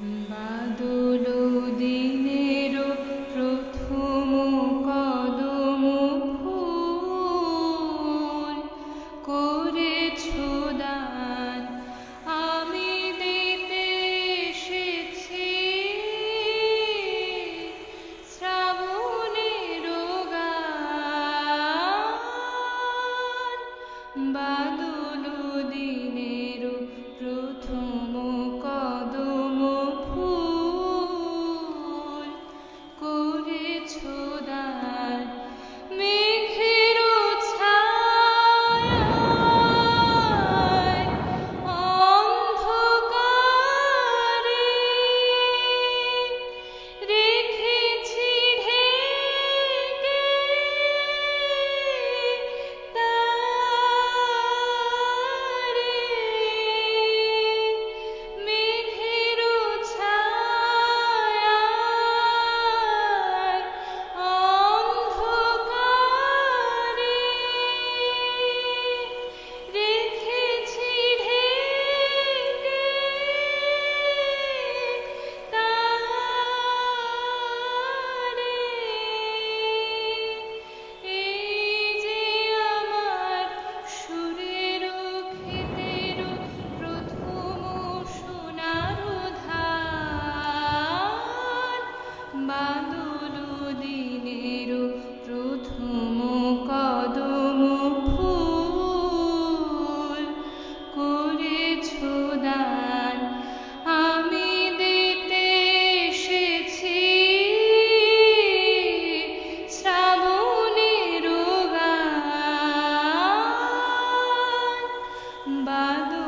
বাদল দিনের প্রথম কদম ফুল করেছ দান, আমি দিতে এসেছি শ্রাবণের গান। বাদল দিনের প্রথম কদম ফুল করেছ দান, মেঘের ছায়ায় অন্ধকারে রেখেছি ঢেকে তারে। মেঘের ছায়ায় অন্ধকারে রেখেছি ঢেকে তারে। এই যে আমার সুরের ক্ষেতের প্রথম সোনার ধান, বাদল দিনের প্রথম কদম ফুল করেছ দান, আমি দিতে এসেছি শ্রাবণের গান। বাদল